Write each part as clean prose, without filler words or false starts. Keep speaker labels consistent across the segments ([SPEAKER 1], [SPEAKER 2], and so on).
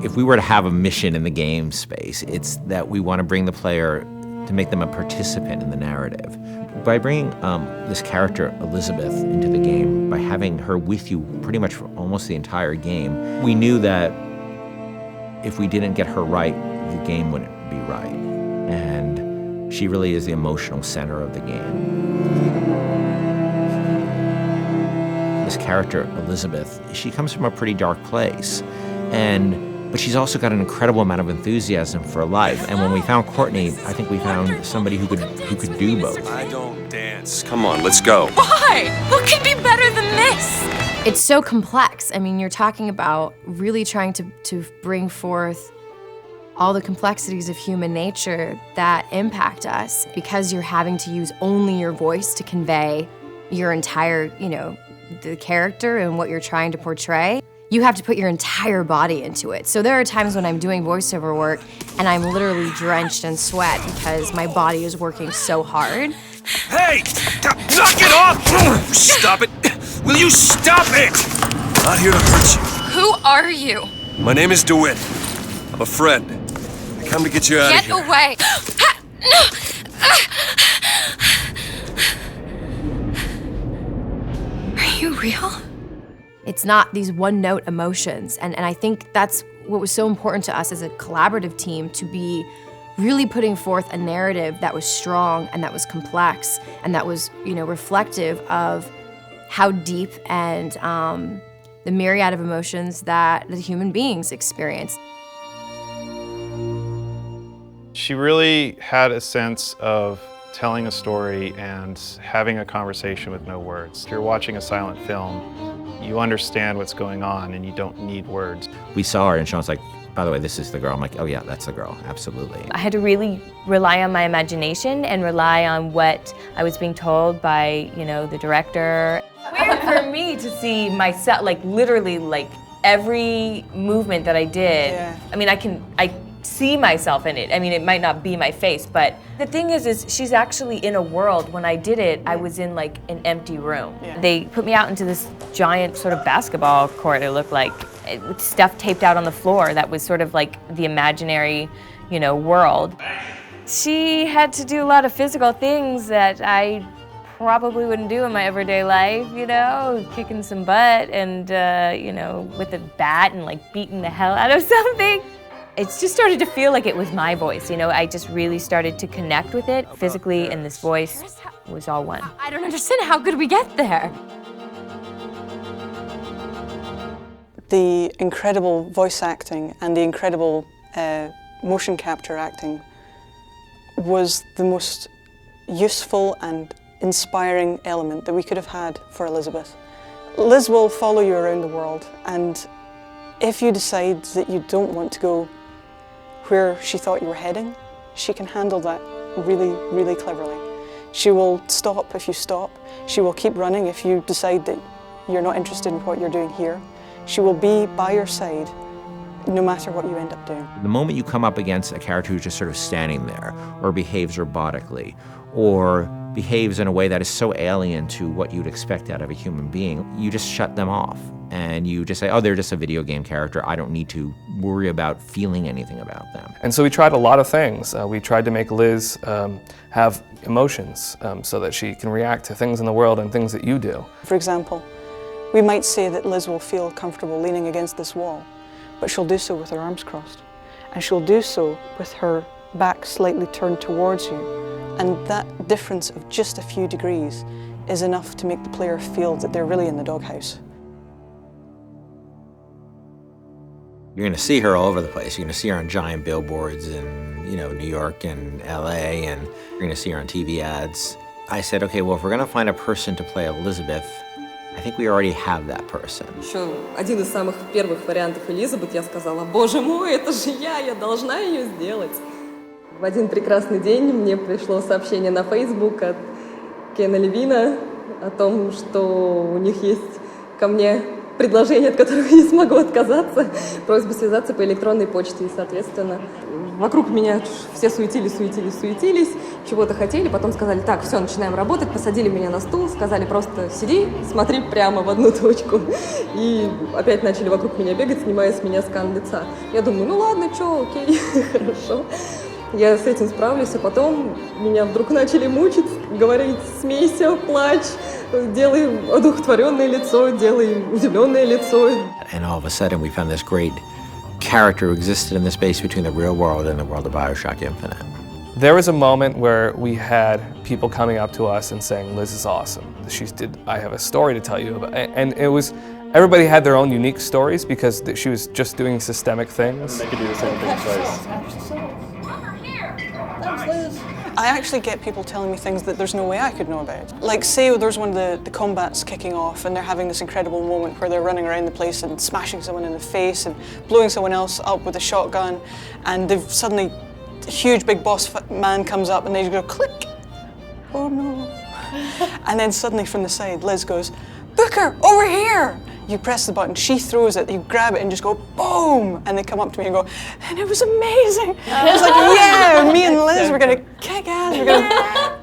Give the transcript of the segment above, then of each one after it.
[SPEAKER 1] If we were to have a mission in the game space, it's that we want to bring the player to make them a participant in the narrative. By bringing this character, Elizabeth, into the game, by having her with you pretty much for almost the entire game, we knew that if we didn't get her right, the game wouldn't be right. And she really is the emotional center of the game. This character, Elizabeth, she comes from a pretty dark place. But she's also got an incredible amount of enthusiasm for life. And when we found Courtney, I think we found somebody who could do both.
[SPEAKER 2] I don't dance. Come on, let's go.
[SPEAKER 3] Why? What could be better than this?
[SPEAKER 4] It's so complex. I mean, you're talking about really trying to bring forth all the complexities of human nature that impact us because you're having to use only your voice to convey your entire, the character and what you're trying to portray. You have to put your entire body into it. So there are times when I'm doing voiceover work and I'm literally drenched in sweat because my body is working so hard.
[SPEAKER 2] Hey! Knock it off! Stop it! Will you stop it? Not here to hurt you.
[SPEAKER 3] Who are you?
[SPEAKER 2] My name is DeWitt. I'm a friend. I come to get you out of here.
[SPEAKER 3] Get away! Are you real?
[SPEAKER 4] It's not these one-note emotions, and I think that's what was so important to us as a collaborative team, to be really putting forth a narrative that was strong and that was complex and that was, reflective of how deep and the myriad of emotions that the human beings experience.
[SPEAKER 5] She really had a sense of telling a story and having a conversation with no words. If you're watching a silent film, you understand what's going on and you don't need words.
[SPEAKER 1] We saw her and Sean's like, by the way, this is the girl. I'm like, oh yeah, that's the girl, absolutely.
[SPEAKER 6] I had to really rely on my imagination and rely on what I was being told by, the director. Weird for me to see myself, literally, every movement that I did. Yeah. I mean, I see myself in it. I mean, it might not be my face, but the thing is she's actually in a world. When I did it, I was in an empty room. Yeah. They put me out into this giant sort of basketball court, it looked like, with stuff taped out on the floor that was sort of the imaginary, world. She had to do a lot of physical things that I probably wouldn't do in my everyday life, kicking some butt and, with a bat and beating the hell out of something. It just started to feel like it was my voice, I just really started to connect with it physically, and this voice was all one.
[SPEAKER 4] I don't understand, how could we get there?
[SPEAKER 7] The incredible voice acting and the incredible motion capture acting was the most useful and inspiring element that we could have had for Elizabeth. Liz will follow you around the world, and if you decide that you don't want to go where she thought you were heading, she can handle that really, really cleverly. She will stop if you stop. She will keep running if you decide that you're not interested in what you're doing here. She will be by your side no matter what you end up doing.
[SPEAKER 1] The moment you come up against a character who's just sort of standing there, or behaves robotically, or behaves in a way that is so alien to what you'd expect out of a human being, you just shut them off. And you just say, oh, they're just a video game character. I don't need to worry about feeling anything about them.
[SPEAKER 8] And so we tried a lot of things. We tried to make Liz have emotions so that she can react to things in the world and things that you do.
[SPEAKER 7] For example, we might say that Liz will feel comfortable leaning against this wall, but she'll do so with her arms crossed. And she'll do so with her back slightly turned towards you. And that difference of just a few degrees is enough to make the player feel that they're really in the doghouse.
[SPEAKER 1] You're going to see her all over the place. You're going to see her on giant billboards in, New York and LA, and you're going to see her on TV ads. I said, okay, well, if we're going to find a person to play Elizabeth, I think we already have that person.
[SPEAKER 9] Еще один из самых первых вариантов Элизабет, я сказала, боже мой, это же я должна ее сделать. В один прекрасный день мне пришло сообщение на Facebook от Кена Левина о том, что у них есть ко мне предложение, от которого я не смогу отказаться, просьба связаться по электронной почте. И, соответственно, вокруг меня все суетились, чего-то хотели, потом сказали, так, все, начинаем работать, посадили меня на стул, сказали просто сиди, смотри прямо в одну точку. И опять начали вокруг меня бегать, снимая с меня скан лица. Я думаю, ну ладно, что, окей, хорошо. Я с этим справлюсь, а потом меня вдруг начали мучить, говорить, смейся, плачь, делай одухотворенное лицо, делай удивленное лицо.
[SPEAKER 1] And all of a sudden we found this great character who existed in the space between the real world and the world of BioShock Infinite.
[SPEAKER 8] There was a moment where we had people coming up to us and saying, Liz is awesome. I have a story to tell you about. And it was, everybody had their own unique stories because she was just doing systemic things.
[SPEAKER 10] They could do the same thing twice.
[SPEAKER 7] I actually get people telling me things that there's no way I could know about. Like, say there's one of the combats kicking off and they're having this incredible moment where they're running around the place and smashing someone in the face and blowing someone else up with a shotgun, and they've suddenly, a huge big boss man comes up and they just go click. Oh no. And then suddenly from the side, Liz goes, Booker, over here! You press the button, she throws it, you grab it and just go boom! And they come up to me and go, and it was amazing! I was like, yeah, me and Liz, we're gonna kick ass,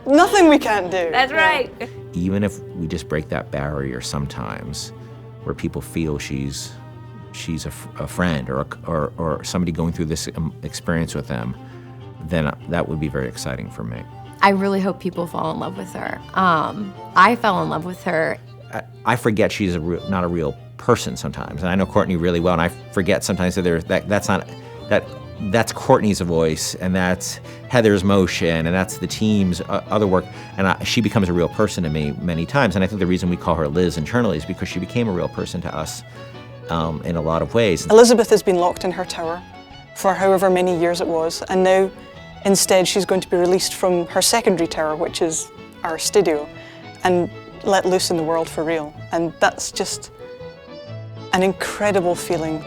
[SPEAKER 7] nothing we can't do.
[SPEAKER 6] That's right.
[SPEAKER 1] Even if we just break that barrier sometimes, where people feel she's a friend or somebody going through this experience with them, then that would be very exciting for me.
[SPEAKER 4] I really hope people fall in love with her. I fell in love with her.
[SPEAKER 1] I forget she's not a real person sometimes, and I know Courtney really well, and I forget sometimes that that's Courtney's voice, and that's Heather's motion, and that's the team's other work, and she becomes a real person to me many times. And I think the reason we call her Liz internally is because she became a real person to us in a lot of ways.
[SPEAKER 7] Elizabeth has been locked in her tower for however many years it was, and now instead she's going to be released from her secondary tower, which is our studio, and let loose in the world for real. And that's just an incredible feeling